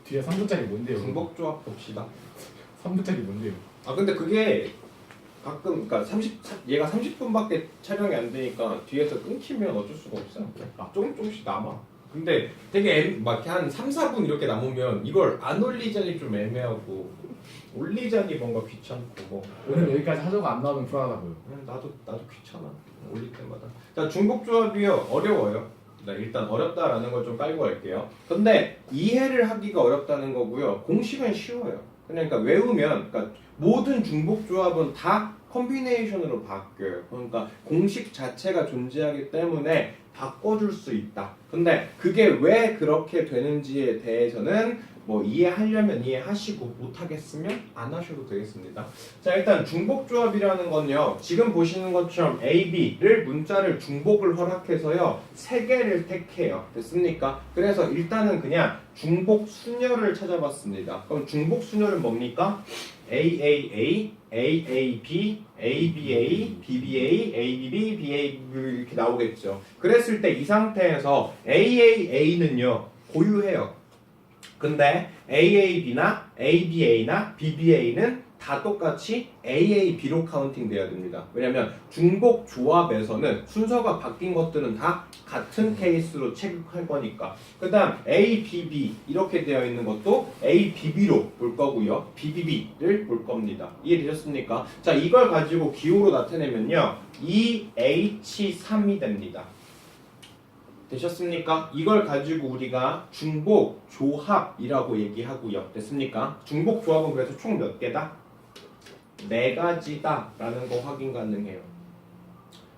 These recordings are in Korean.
뒤에 3분짜리 뭔데요? 중복조합 봅시다. 3분짜리 뭔데요? 아 근데 그게 가끔 그러니까 얘가 30분밖에 촬영이 안 되니까 뒤에서 끊기면 어쩔 수가 없어요. 조금씩 남아. 근데 되게 막 한 3, 4분 이렇게 남으면 이걸 안 올리자니 좀 애매하고 올리자니 뭔가 귀찮고 뭐. 오늘 여기까지 하자고 안 나오면 불안하고요. 나도 귀찮아. 올릴 때마다. 자, 중복조합이요. 어려워요. 일단 어렵다라는 걸 좀 깔고 갈게요. 근데 이해를 하기가 어렵다는 거고요. 공식은 쉬워요. 그러니까 외우면 그러니까 모든 중복조합은 다 컴비네이션으로 바뀌어요. 그러니까 공식 자체가 존재하기 때문에 바꿔줄 수 있다. 근데 그게 왜 그렇게 되는지에 대해서는 뭐 이해하려면 이해하시고 못하겠으면 안 하셔도 되겠습니다. 자, 일단 중복조합이라는 건요. 지금 보시는 것처럼 A, B를 문자를 중복을 허락해서요. 3개를 택해요. 됐습니까? 그래서 일단은 그냥 중복 수녀를 찾아봤습니다. 그럼 중복 수녀는 뭡니까? AAA, AAB, ABA, BBA, ABB, BAB 이렇게 나오겠죠. 그랬을 때 이 상태에서 AAA는요. 고유해요. 근데 AAB나 ABA나 BBA는 다 똑같이 AAB로 카운팅 돼야 됩니다. 왜냐면 중복 조합에서는 순서가 바뀐 것들은 다 같은 케이스로 체크할 거니까. 그 다음 ABB 이렇게 되어 있는 것도 ABB로 볼 거고요. BBB를 볼 겁니다. 이해되셨습니까? 자, 이걸 가지고 기호로 나타내면요. EH3이 됩니다. 되셨습니까? 이걸 가지고 우리가 중복 조합이라고 얘기하고요. 됐습니까? 중복 조합은 그래서 총 몇 개다? 4가지다 라는 거 확인 가능해요.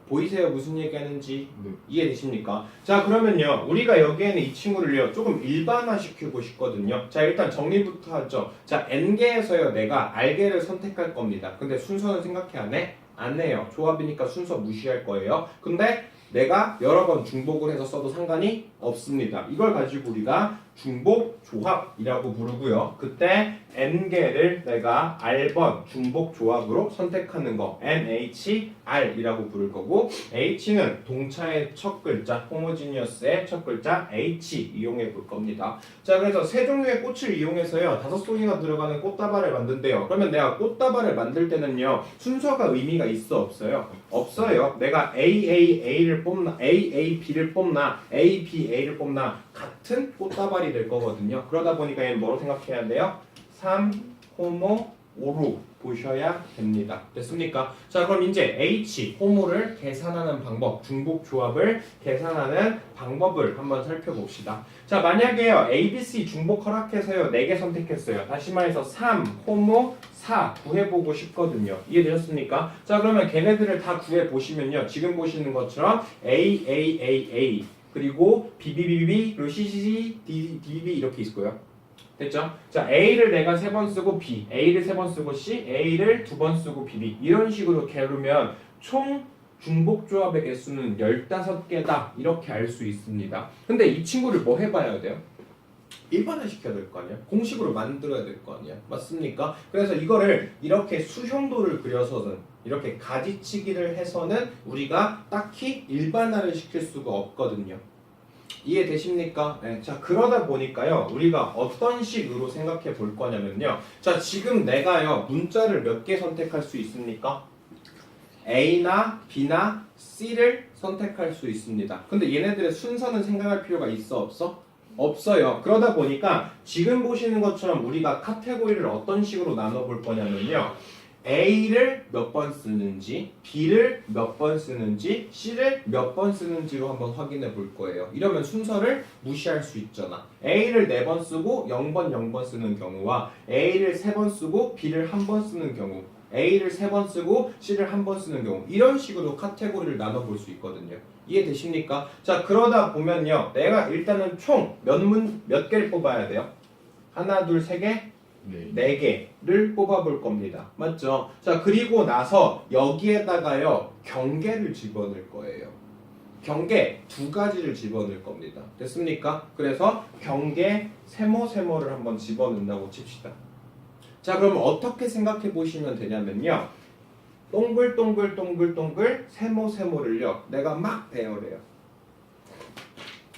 보이세요? 무슨 얘기하는지? 네. 이해되십니까? 자, 그러면요. 우리가 여기에는 이 친구를요. 조금 일반화 시키고 싶거든요. 자, 일단 정리부터 하죠. 자, N개에서요. 내가 R개를 선택할 겁니다. 근데 순서는 생각해 안 해? 안 해요. 조합이니까 순서 무시할 거예요. 근데 내가 여러 번 중복을 해서 써도 상관이 없습니다. 이걸 가지고 우리가 중복 조합이라고 부르고요. 그때 N개를 내가 R번 중복 조합으로 선택하는 거 NHR이라고 부를 거고 H는 동차의 첫 글자 호모지니어스의 첫 글자 H 이용해 볼 겁니다. 자, 그래서 세 종류의 꽃을 이용해서요 5송이가 들어가는 꽃다발을 만든대요. 그러면 내가 꽃다발을 만들 때는요 순서가 의미가 있어 없어요? 없어요. 내가 AAA를 뽑나 AAB를 뽑나 ABA를 뽑나 같은 꽃다발이 될 거거든요. 그러다 보니까 얘는 뭐로 생각해야 돼요? 3, 호모, 5로 보셔야 됩니다. 됐습니까? 자, 그럼 이제 H, 호모를 계산하는 방법, 중복 조합을 계산하는 방법을 한번 살펴봅시다. 자, 만약에요, ABC 중복 허락해서요, 4개 선택했어요. 다시 말해서 3, 호모, 4 구해보고 싶거든요. 이해되셨습니까? 자, 그러면 걔네들을 다 구해보시면요, 지금 보시는 것처럼 AAAA 그리고 BBBB, 그리고 CCC, DBB 이렇게 있을 거예요. 됐죠? 자, A를 내가 3번 쓰고 B, A를 3번 쓰고 C, A를 2번 쓰고 BB 이런 식으로 게으르면 총 중복조합의 개수는 15개다 이렇게 알 수 있습니다. 근데 이 친구를 뭐 해봐야 돼요? 일반화 시켜야 될 거 아니야? 공식으로 만들어야 될 거 아니야? 맞습니까? 그래서 이거를 이렇게 수형도를 그려서는 이렇게 가지치기를 해서는 우리가 딱히 일반화를 시킬 수가 없거든요. 이해되십니까? 네. 자, 그러다 보니까요 우리가 어떤 식으로 생각해 볼 거냐면요, 자, 지금 내가요 문자를 몇 개 선택할 수 있습니까? A나 B나 C를 선택할 수 있습니다. 근데 얘네들의 순서는 생각할 필요가 있어 없어? 없어요. 그러다 보니까 지금 보시는 것처럼 우리가 카테고리를 어떤 식으로 나눠볼 거냐면요, A를 몇 번 쓰는지, B를 몇 번 쓰는지, C를 몇 번 쓰는지로 한번 확인해 볼 거예요. 이러면 순서를 무시할 수 있잖아. A를 4번 쓰고 0번 0번 쓰는 경우와 A를 3번 쓰고 B를 1번 쓰는 경우, A를 3번 쓰고 C를 1번 쓰는 경우, 이런 식으로 카테고리를 나눠볼 수 있거든요. 이해되십니까? 자, 그러다 보면요, 내가 일단은 총 몇 개를 뽑아야 돼요? 하나, 둘, 세 개? 네. 4개를 뽑아볼 겁니다. 맞죠? 자, 그리고 나서 여기에다가요 경계를 집어넣을 거예요. 경계 2가지를 집어넣을 겁니다. 됐습니까? 그래서 경계 세모를 한번 집어넣는다고 칩시다. 자, 그럼 어떻게 생각해 보시면 되냐면요, 동글동글동글동글 세모를요 내가 막 배열해요.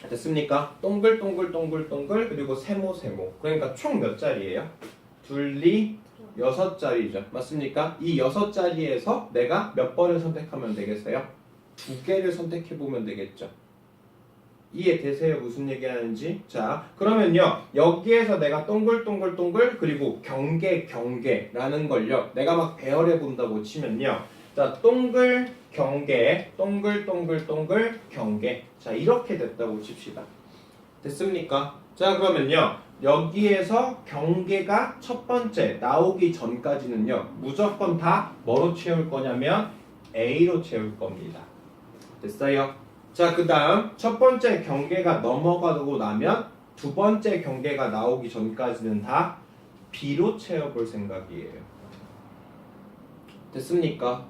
됐습니까? 동글 그리고 세모 그러니까 총 몇 자리예요? 둘리 6자리죠. 맞습니까? 이 6자리에서 내가 몇 번을 선택하면 되겠어요? 2개를 선택해보면 되겠죠. 이해되세요? 무슨 얘기하는지? 자, 그러면요. 여기에서 내가 동글 그리고 경계라는 걸요. 내가 막 배열해 본다고 치면요. 자, 동글 경계. 자, 이렇게 됐다고 칩시다. 됐습니까? 자, 그러면요. 여기에서 경계가 첫 번째 나오기 전까지는요. 무조건 다 뭐로 채울 거냐면 A로 채울 겁니다. 됐어요? 자, 그 다음 첫 번째 경계가 넘어가고 나면 두 번째 경계가 나오기 전까지는 다 B로 채워볼 생각이에요. 됐습니까?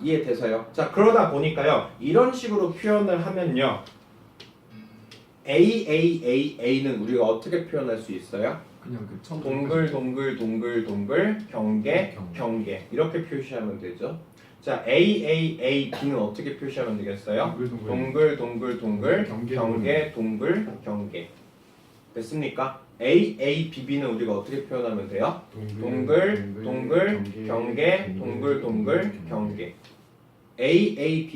이해돼서요? 자, 그러다 보니까요. 이런 식으로 표현을 하면요. A는 우리가 어떻게 표현할 수 있어요? 그냥 그 처음 동글 경계 이렇게 표시하면 되죠. 자, B는 어떻게 표시하면 되겠어요? 동글 경계 됐습니까? B는 우리가 어떻게 표현하면 돼요? 동글 경계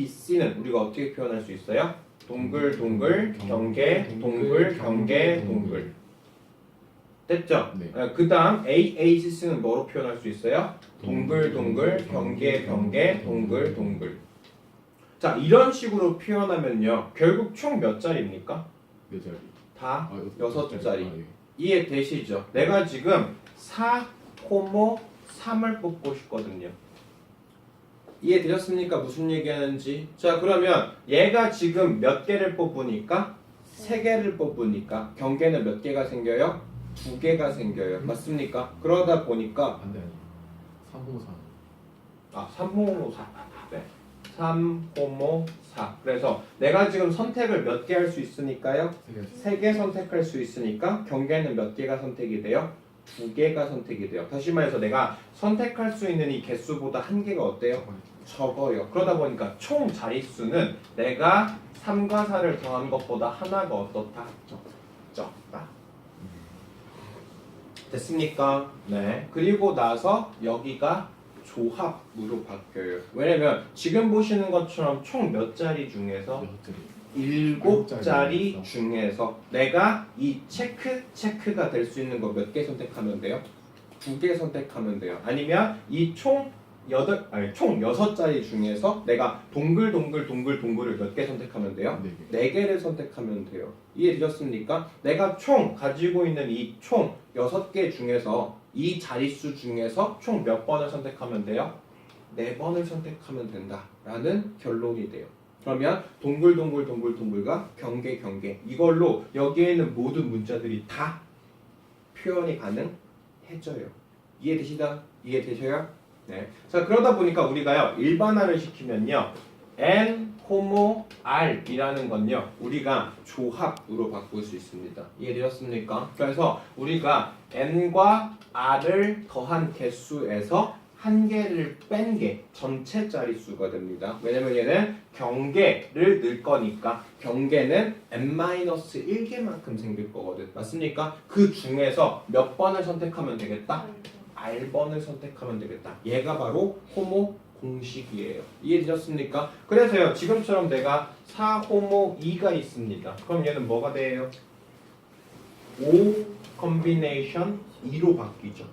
C는 우리가 어떻게 표현할 수 있어요? 동글 경계 됐죠? 네. 그 다음 C는 뭐로 표현할 수 있어요? 동글 경계 자, 이런 식으로 표현하면요. 결국 총 몇 자리입니까? 네 자리. 다 아, 6자리. 아, 예. 이해되시죠? 내가 지금 4, 3을 뽑고 싶거든요. 이해되셨습니까? 무슨 얘기하는지? 자, 그러면 얘가 지금 몇 개를 뽑으니까? 3개를 뽑으니까 경계는 몇 개가 생겨요? 2개가 생겨요. 맞습니까? 그러다 보니까 반대 아니에요. 304. 3호모4. 네. 3호모4. 그래서 내가 지금 선택을 몇 개 할 수 있으니까요? 3개 선택할 수 있으니까 경계는 몇 개가 선택이 돼요? 2개가 선택이 돼요. 다시 말해서 내가 선택할 수 있는 이 개수보다 1개가 어때요? 적어요. 그러다 보니까 총 자릿수는 내가 3과 4를 더한 것보다 하나가 어떻다? 적다. 됐습니까? 네. 그리고 나서 여기가 조합으로 바뀌어요. 왜냐면 지금 보시는 것처럼 총 몇 자리 중에서 7자리 중에서 내가 이 체크가 될 수 있는 거 몇 개 선택하면 돼요? 2개 선택하면 돼요. 아니면 이 총 6자리 중에서 내가 동글을 몇 개 선택하면 돼요? 4개를 선택하면 돼요. 이해되셨습니까? 내가 총 가지고 있는 이 총 6개 중에서 이 자릿수 중에서 총 몇 번을 선택하면 돼요? 4번을 선택하면 된다라는 결론이 돼요. 그러면 동글과 경계 이걸로 여기에 있는 모든 문자들이 다 표현이 가능해져요. 이해되셔요? 네. 자, 그러다 보니까 우리가요 일반화를 시키면요 N, 호모, R 이라는 건요 우리가 조합으로 바꿀 수 있습니다. 이해되셨습니까? 그래서 우리가 N과 R을 더한 개수에서 1개를 뺀 게 전체 자릿수가 됩니다. 왜냐면 얘는 경계를 넣을 거니까 경계는 n-1개만큼 생길 거거든. 맞습니까? 그 중에서 몇 번을 선택하면 되겠다? R번을 선택하면 되겠다. 얘가 바로 호모 공식이에요. 이해되셨습니까? 그래서요 지금처럼 내가 4호모 2가 있습니다. 그럼 얘는 뭐가 돼요? 5 컨비네이션 2로 바뀌죠.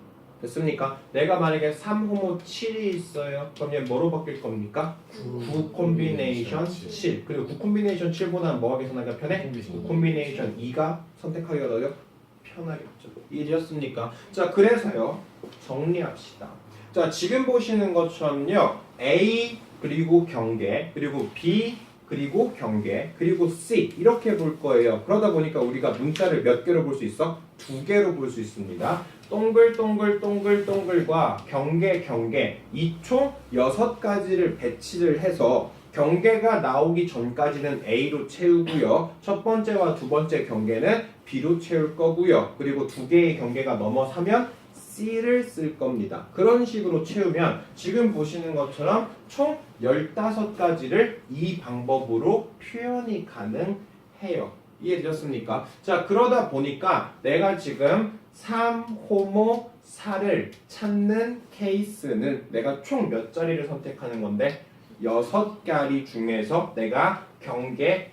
됐습니까? 내가 만약에 3호모 7이 있어요. 그럼 얘 뭐로 바뀔 겁니까? 9 컨비네이션 7. 그리고 9 컨비네이션 7보다는 뭐가 계산하기가 편해? 9 컨비네이션 2가 선택하기가 더 편하겠죠. 이해되셨습니까? 자, 그래서요 정리합시다. 자, 지금 보시는 것처럼요 A 그리고 경계 그리고 B 그리고 경계 그리고 C 이렇게 볼 거예요. 그러다 보니까 우리가 문자를 몇 개로 볼 수 있어? 2개로 볼 수 있습니다. 동글과 경계 이 총 6가지를 배치를 해서 경계가 나오기 전까지는 A로 채우고요. 첫 번째와 두 번째 경계는 B로 채울 거고요. 그리고 2개의 경계가 넘어서면 C를 쓸 겁니다. 그런 식으로 채우면 지금 보시는 것처럼 총 15가지를 이 방법으로 표현이 가능해요. 이해되셨습니까? 자, 그러다 보니까 내가 지금 3호모 4를 찾는 케이스는 내가 총 몇 자리를 선택하는 건데 6자리 중에서 내가 경계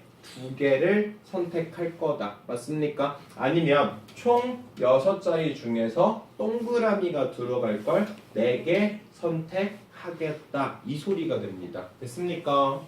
2개를 선택할 거다. 맞습니까? 아니면 총 6자리 중에서 동그라미가 들어갈 걸 4개 선택하겠다. 이 소리가 됩니다. 됐습니까?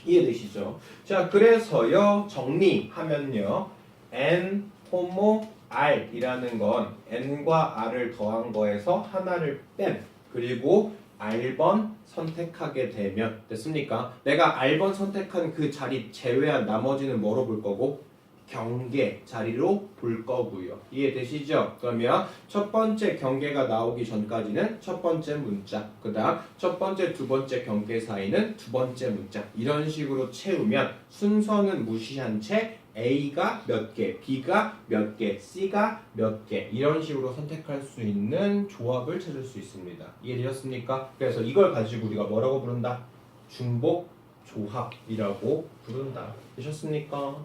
이해되시죠? 자, 그래서요 정리하면요 n 호모 r 이라는 건 n과 r을 더한 거에서 하나를 뺀 그리고 r번 선택하게 되면 됐습니까? 내가 r번 선택한 그 자리 제외한 나머지는 뭐로 볼 거고? 경계 자리로 볼 거고요. 이해되시죠? 그러면 첫 번째 경계가 나오기 전까지는 첫 번째 문자, 그 다음 첫 번째, 두 번째 경계 사이는 두 번째 문자. 이런 식으로 채우면 순서는 무시한 채 A가 몇 개, B가 몇 개, C가 몇 개 이런 식으로 선택할 수 있는 조합을 찾을 수 있습니다. 이해되셨습니까? 그래서 이걸 가지고 우리가 뭐라고 부른다? 중복 조합이라고 부른다. 되셨습니까?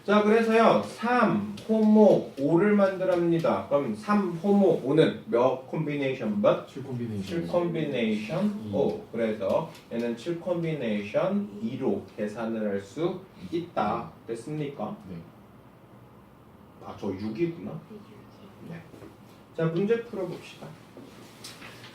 자, 그래서요 3호모 5를 만들합니다. 그럼 3호모 5는 몇 콤비네이션번? 7콤비네이션 7 콤비네이션 5. 그래서 얘는 7 콤비네이션 2로 계산을 할 수 있다. 됐습니까? 네. 아, 저 6이구나. 네. 자, 문제 풀어봅시다.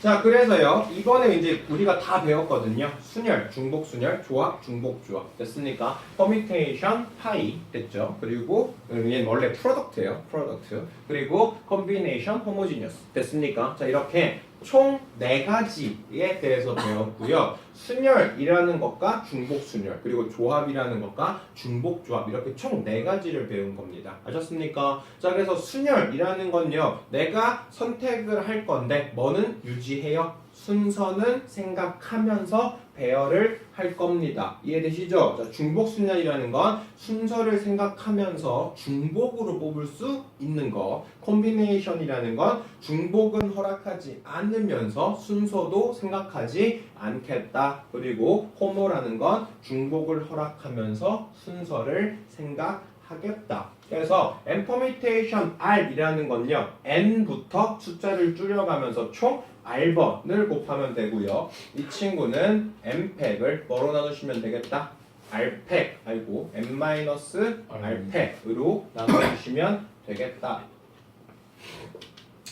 자, 그래서요 이번에 이제 우리가 다 배웠거든요. 순열, 중복 순열, 조합, 중복 조합 됐습니까? 퍼뮤테이션, 파이 됐죠. 그리고 얘는 원래 프로덕트예요. 프로덕트. 그리고 컴비네이션, 호모지니어스 됐습니까? 자, 이렇게 총 4가지에 대해서 배웠고요. 순열이라는 것과 중복 순열 그리고 조합이라는 것과 중복 조합 이렇게 총 4가지를 배운 겁니다. 아셨습니까? 자, 그래서 순열이라는 건요 내가 선택을 할 건데 뭐는 유지해요? 순서는 생각하면서 배열을 할 겁니다. 이해되시죠? 자, 중복 순열이라는 건 순서를 생각하면서 중복으로 뽑을 수 있는 거. 콤비네이션이라는 건 중복은 허락하지 않으면서 순서도 생각하지 않겠다. 그리고 호모라는 건 중복을 허락하면서 순서를 생각하겠다. 그래서 n permutation r이라는 건요 n부터 숫자를 줄여가면서 총 r번을 곱하면 되고요. 이 친구는 n팩을 뭐로 나누시면 되겠다? r팩 아이고 n-r팩으로 나눠주시면 되겠다.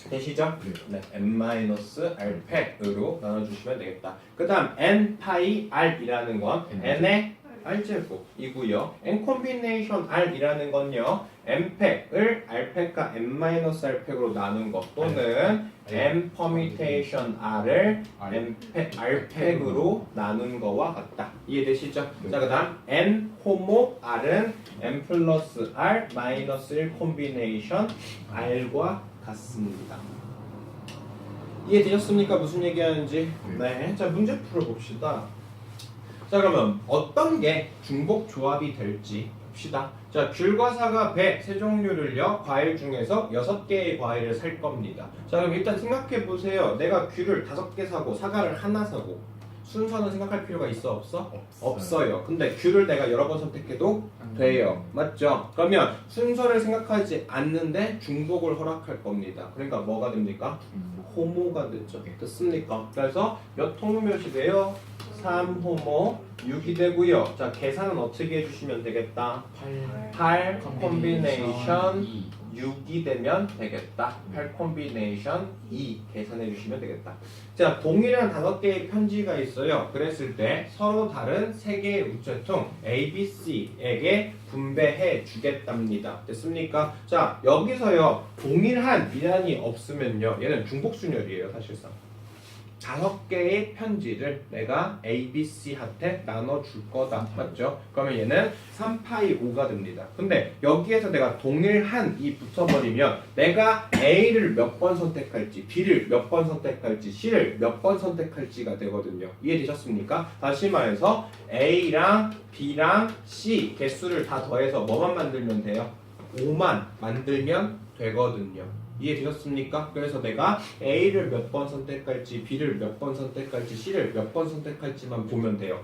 되시죠? 네, n-r팩으로 나눠주시면 되겠다. 그 다음 n 파이 r이라는 건 n의 r제곱이고요. n 콤비네이션 r이라는 건요 n팩을 r팩과 n-r팩으로 나눈 것 또는 n 퍼뮤테이션 r을 r팩으로 나눈 거와 같다. 이해되시죠? 네. 자, 그 다음 n 호모 r은 n 플러스 r 마이너스 1 콤비네이션 r과 같습니다. 이해되셨습니까? 무슨 얘기하는지? 네. 자, 문제 풀어봅시다. 자, 그러면 어떤 게 중복 조합이 될지 봅시다. 자, 귤과 사과, 배 세 종류를요 과일 중에서 6개의 과일을 살 겁니다. 자, 그럼 일단 생각해 보세요. 내가 귤을 5개 사고 사과를 하나 사고 순서는 생각할 필요가 있어 없어? 없어요. 근데 귤을 내가 여러 번 선택해도 돼요. 맞죠? 그러면 순서를 생각하지 않는데 중복을 허락할 겁니다. 그러니까 뭐가 됩니까? 호모가 됐죠. 됐습니까? 그래서 몇 통로 몇이 돼요? 3호모 6이 되고요. 자, 계산은 어떻게 해주시면 되겠다? 8 콤비네이션 6이 되면 되겠다. 8 콤비네이션 2 계산해 주시면 되겠다. 자, 동일한 5개의 편지가 있어요. 그랬을 때 서로 다른 3개의 우체통 A, B, C에게 분배해 주겠답니다. 됐습니까? 자, 여기서요 동일한 이란이 없으면요 얘는 중복순열이에요. 사실상 5개의 편지를 내가 A, B, C한테 나눠줄 거다. 맞죠? 그러면 얘는 3파이 5가 됩니다. 근데 여기에서 내가 동일한이 붙어버리면 내가 A를 몇 번 선택할지, B를 몇 번 선택할지, C를 몇 번 선택할지가 되거든요. 이해되셨습니까? 다시 말해서 A랑 B랑 C 개수를 다 더해서 뭐만 만들면 돼요? 5만 만들면 되거든요. 이해되셨습니까? 그래서 내가 A를 몇 번 선택할지, B를 몇 번 선택할지, C를 몇 번 선택할지만 보면 돼요.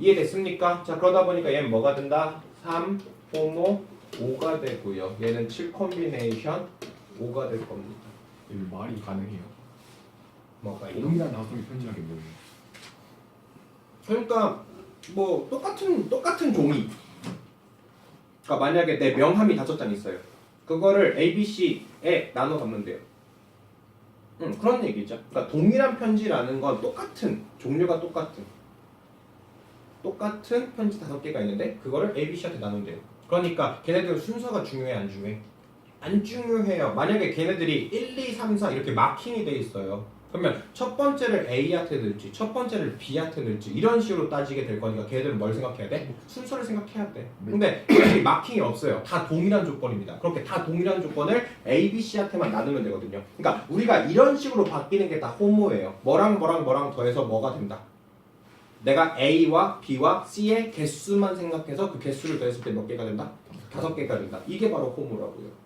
이해됐습니까? 자, 그러다 보니까 얘는 뭐가 된다? 3 호모 5가 되고요. 얘는 7 콤비네이션 5가 될 겁니다. 이거 말이 가능해요. 뭐가 이거? 동일한 다섯이 편집하게 뭐예요? 그러니까 뭐 똑같은 종이. 그러니까 만약에 내 명함이 5장 있어요. 그거를 A, B, C에 나눠 갖면 돼요. 그런 얘기죠. 그러니까 동일한 편지라는 건 똑같은 종류가 똑같은 편지 5개가 있는데 그거를 A, B, C한테 나누면 돼요. 그러니까 걔네들 순서가 중요해 안 중요해? 안 중요해요. 만약에 걔네들이 1, 2, 3, 4 이렇게 마킹이 돼 있어요. 그러면 첫 번째를 A한테 넣을지 첫 번째를 B한테 넣을지 이런 식으로 따지게 될 거니까 걔네들은 뭘 생각해야 돼? 순서를 생각해야 돼. 근데 여기 마킹이 없어요. 다 동일한 조건입니다. 그렇게 다 동일한 조건을 A, B, C한테만 나누면 되거든요. 그러니까 우리가 이런 식으로 바뀌는 게 다 호모예요. 뭐랑 더해서 뭐가 된다. 내가 A와 B와 C의 개수만 생각해서 그 개수를 더했을 때 몇 개가 된다? 5개가 된다. 이게 바로 호모라고요.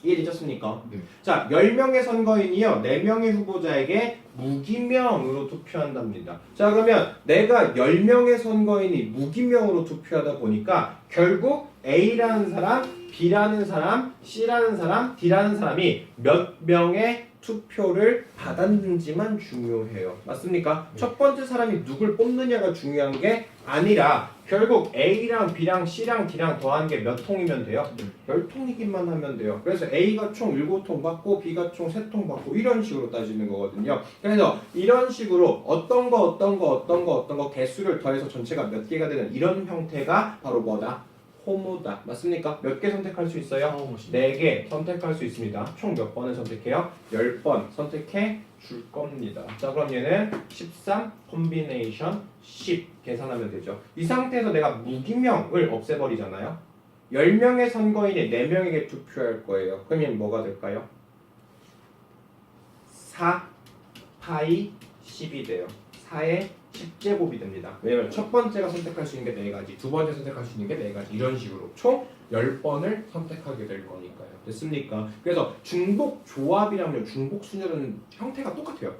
이해되셨습니까? 네. 자, 10명의 선거인이요 4명의 후보자에게 무기명으로 투표한답니다. 자, 그러면 내가 10명의 선거인이 무기명으로 투표하다 보니까 결국 A라는 사람, B라는 사람, C라는 사람, D라는 사람이 몇 명의 투표를 받았는지만 중요해요. 맞습니까? 네. 첫 번째 사람이 누굴 뽑느냐가 중요한 게 아니라 결국 A랑 B랑 C랑 D랑 더한 게 몇 통이면 돼요? 10통이기만 하면 돼요. 그래서 A가 총 7통 받고 B가 총 3통 받고 이런 식으로 따지는 거거든요. 그래서 이런 식으로 어떤 거 개수를 더해서 전체가 몇 개가 되는 이런 형태가 바로 뭐다? 호모다. 맞습니까? 몇 개 선택할 수 있어요? 4개 선택할 수 있습니다. 총 몇 번을 선택해요? 10번 선택해 줄 겁니다. 자, 그럼 얘는 13 콤비네이션 10 계산하면 되죠. 이 상태에서 내가 무기명을 없애버리잖아요. 10명의 선거인이 4명에게 투표할 거예요. 그럼 얘는 뭐가 될까요? 4 파이 10이 돼요. 4의 10제곱이 됩니다. 왜냐면 첫 번째가 선택할 수 있는 게 4가지, 두 번째 선택할 수 있는 게 4가지 이런 식으로 총 10번을 선택하게 될 거니까요. 됐습니까? 그래서 중복 조합이라면 중복 순열은 형태가 똑같아요.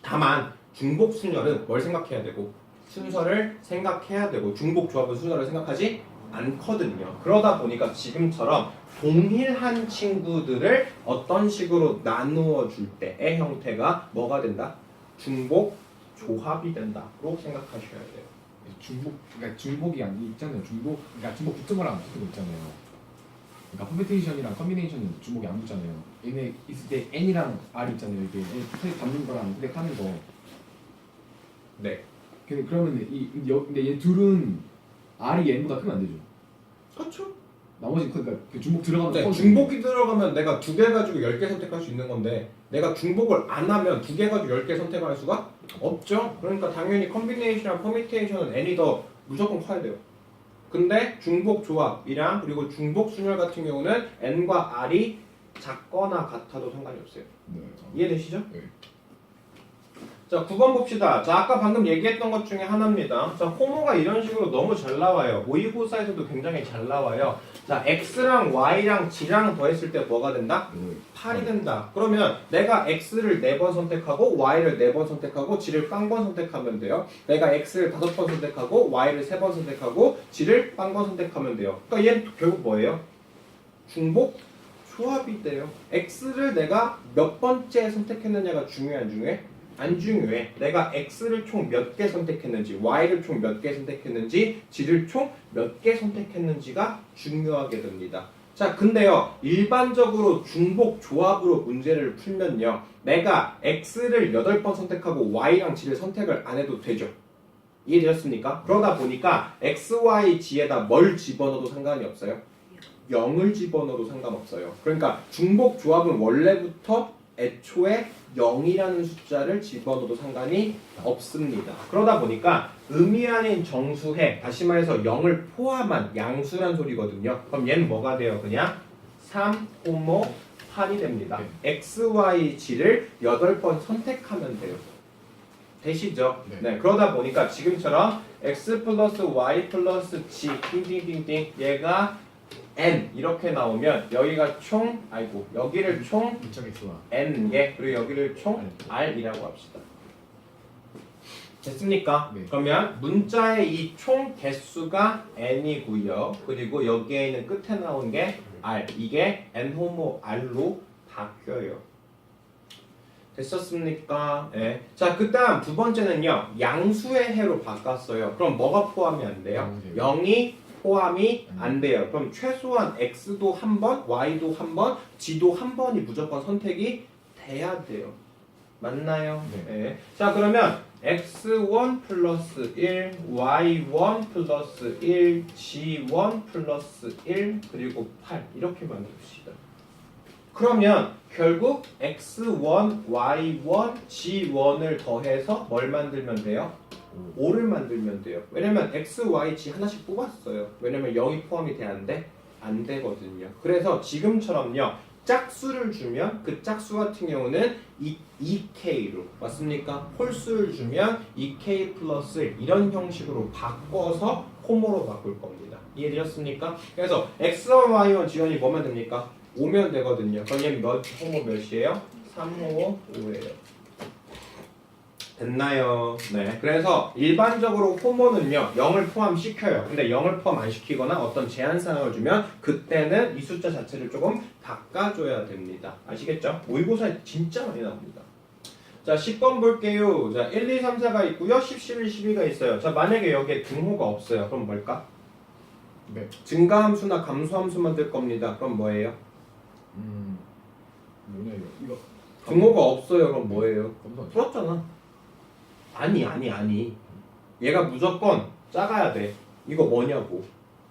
다만 중복 순열은 뭘 생각해야 되고 순서를 생각해야 되고 중복 조합은 순서를 생각하지 않거든요. 그러다 보니까 지금처럼 동일한 친구들을 어떤 식으로 나누어 줄 때의 형태가 뭐가 된다? 중복 조합이 된다고 생각하셔야 돼요. 그러니까 중복이 아니 있잖아요. 그러니까 중복 붙은 거랑 붙은 거 있잖아요. 그러니까 퍼뮤테이션이랑 컨비네이션은 중복이 안 붙잖아요. 얘네 있을 때 N이랑 R이 있잖아요. 이게 선택 받는 거랑 선택하는 거. 네. 근데 그러면 근데 얘 둘은 R이 N보다 크면 안 되죠. 그렇죠. 나머지 그러니까 그 중복 들어가면 네, 중복이 들어가면 내가 2개 가지고 10개 선택할 수 있는 건데 내가 중복을 안 하면 2개 가지고 10개 선택할 수가 없죠. 그러니까 당연히 컨비네이션이랑 퍼뮤테이션은 N이 더 무조건 커야 돼요. 근데 중복 조합이랑 그리고 중복 순열 같은 경우는 N과 R이 작거나 같아도 상관이 없어요. 네. 이해되시죠? 네. 자, 9번 봅시다. 자, 아까 방금 얘기했던 것 중에 하나입니다. 자, 호모가 이런 식으로 너무 잘 나와요. 모의고사에서도 굉장히 잘 나와요. 자, X랑 Y랑 G랑 더했을 때 뭐가 된다? 8이 된다. 그러면 내가 X를 4번 선택하고 Y를 4번 선택하고 G를 빵번 선택하면 돼요. 내가 X를 5번 선택하고 Y를 3번 선택하고 G를 빵번 선택하면 돼요. 그러니까 얘는 결국 뭐예요? 중복 조합이 돼요. X를 내가 몇 번째 선택했느냐가 중요해 안 중요해? 안 중요해. 내가 X를 총 몇 개 선택했는지 Y를 총 몇 개 선택했는지 G를 총 몇 개 선택했는지가 중요하게 됩니다. 자, 근데요 일반적으로 중복 조합으로 문제를 풀면요 내가 X를 8번 선택하고 Y랑 G를 선택을 안 해도 되죠. 이해되셨습니까? 그러다 보니까 X, Y, G에다 뭘 집어넣어도 상관이 없어요. 0을 집어넣어도 상관없어요. 그러니까 중복 조합은 원래부터 애초에 0이라는 숫자를 집어넣어도 상관이 없습니다. 그러다 보니까 의미 아닌 정수해, 다시 말해서 0을 포함한 양수란 소리거든요. 그럼 얘는 뭐가 돼요? 그냥 3, 호모, 8이 됩니다. X, Y, G를 8번 선택하면 돼요. 되시죠? 네. 그러다 보니까 지금처럼 X 플러스 Y 플러스 G 띵띵띵띵 얘가 N 이렇게 나오면 여기가 총 여기를 총 무척 X와 N개 그리고 여기를 총 R이라고 합시다. 됐습니까? 네. 그러면 문자의 이 총 개수가 n이고요. 그리고 여기에 있는 끝에 나온 게 r. 이게 n 호모 r로 바뀌어요. 됐었습니까? 네. 자, 그 다음 두 번째는요. 양수의 해로 바꿨어요. 그럼 뭐가 포함이 안 돼요? 0이 포함이 안 돼요. 그럼 최소한 x도 한 번, y도 한 번, g도 한 번이 무조건 선택이 돼야 돼요. 맞나요? 네. 자, 그러면 x1 플러스 1, y1 플러스 1, g1 플러스 1, 그리고 8 이렇게 만듭시다. 그러면 결국 x1, y1, g1을 더해서 뭘 만들면 돼요? 5를 만들면 돼요. 왜냐면 x, y, g 하나씩 뽑았어요. 왜냐면 0이 포함이 돼야 안 돼? 안 되거든요. 그래서 지금처럼요. 짝수를 주면 그 짝수 같은 경우는 2k로 맞습니까? 홀수를 주면 2k 플러스 1 이런 형식으로 바꿔서 호모로 바꿀 겁니다. 이해되셨습니까? 그래서 x1, y1, g1이 뭐면 됩니까? 5면 되거든요. 그러면 몇 호모 몇이에요? 3호모 5예요. 됐나요? 네. 그래서 일반적으로 호모는요 0을 포함시켜요. 근데 0을 포함 안 시키거나 어떤 제한 사항을 주면 그때는 이 숫자 자체를 조금 바꿔줘야 됩니다. 아시겠죠? 모의고사에 진짜 많이 나옵니다. 자 10번 볼게요. 자 1, 2, 3, 4가 있고요. 10, 11, 12가 있어요. 자 만약에 여기에 등호가 없어요. 그럼 뭘까? 네. 증가함수나 감소함수 만들 겁니다. 그럼 뭐예요? 뭐냐 이거 등호가 없어요. 그럼 뭐예요? 검사. 풀었잖아. 아니. 얘가 무조건 작아야 돼. 이거 뭐냐고.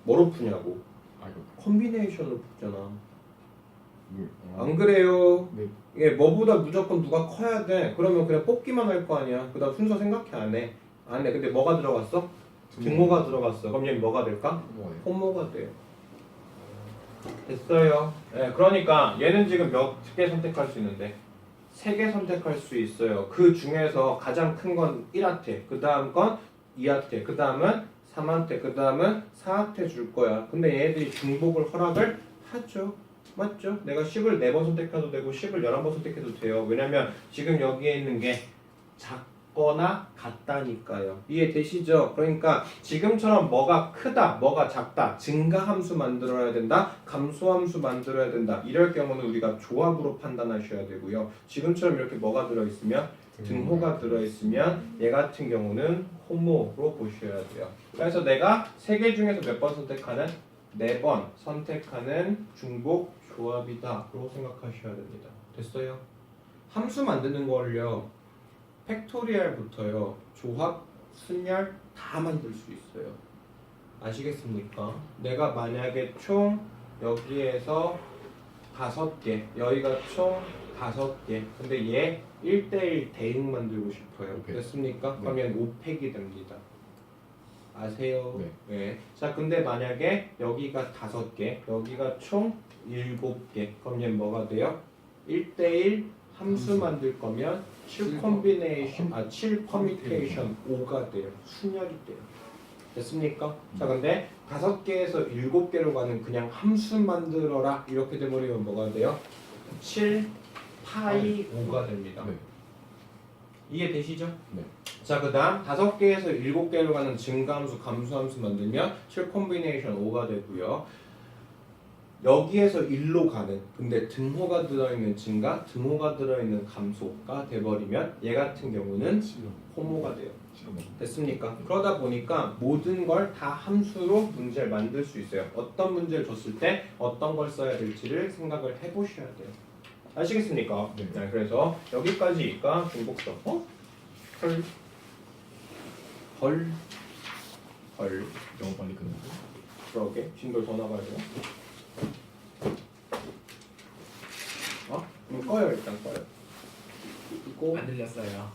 뭐로 푸냐고. 아 이거 콤비네이션으로 푸잖아. 물. 안 그래요? 네. 이게 뭐보다 무조건 누가 커야 돼. 그러면 그냥 뽑기만 할 거 아니야. 그 다음 순서 생각해 안 해. 안 해. 근데 뭐가 들어갔어? 등호가 들어갔어. 그럼 얘는 뭐가 될까? 뭐예요? 호모가 돼요. 됐어요. 네, 그러니까 얘는 지금 몇 개 선택할 수 있는데 3개 선택할 수 있어요. 그 중에서 가장 큰 건 1하태, 그 다음 건 2하태, 그 다음은 3하태, 그 다음은 4하태 줄 거야. 근데 얘네들이 중복을 허락을 하죠. 맞죠? 내가 10을 4번 선택해도 되고 10을 11번 선택해도 돼요. 왜냐면 지금 여기에 있는 게 작거나 같다니까요. 이해되시죠? 그러니까 지금처럼 뭐가 크다, 뭐가 작다, 증가함수 만들어야 된다, 감소함수 만들어야 된다. 이럴 경우는 우리가 조합으로 판단하셔야 되고요. 지금처럼 이렇게 뭐가 들어있으면 등호가 들어있으면 얘 같은 경우는 호모로 보셔야 돼요. 그래서 내가 3개 중에서 몇 번 선택하는? 4번 선택하는 중복 조합이다 라고 생각하셔야 됩니다. 됐어요? 함수 만드는 걸요 팩토리얼부터요 조합, 순열 다 만들 수 있어요. 아시겠습니까? 내가 만약에 총 여기에서 5개 여기가 총 5개 근데 얘 1대1 대응 만들고 싶어요. 오케이. 됐습니까? 네. 그러면 5팩이 됩니다. 아세요? 네. 네. 자, 근데 만약에 여기가 5개, 여기가 총 7개. 그럼 얘는 뭐가 돼요? 1대1 함수 만들 거면 7 콤비네이션, 7 커뮤니케이션 5가 돼요. 순열이 돼요. 됐습니까? 자, 근데 5개에서 7개로 가는 그냥 함수 만들어라. 이렇게 돼버리면 뭐가 돼요? 7 파이 5가 됩니다. 네. 이해되시죠? 네. 자, 그 다음 5개에서 7개로 가는 증가함수, 감소함수 만들면 7 콤비네이션 5가 되고요. 여기에서 1로 가는 근데 등호가 들어있는 증가, 등호가 들어있는 감소가 돼버리면 얘 같은 경우는 호모가 돼요. 됐습니까? 그러다 보니까 모든 걸 다 함수로 문제를 만들 수 있어요. 어떤 문제를 줬을 때 어떤 걸 써야 될지를 생각을 해보셔야 돼요. 아시겠습니까? 네. 그래서 여기까지가 중복성. 헐. 너무 빨리 끝났어. 그러게. 진돌 더 나가야 돼요. 그럼 꺼요 일단 꺼요. 끄고 안 들렸어요.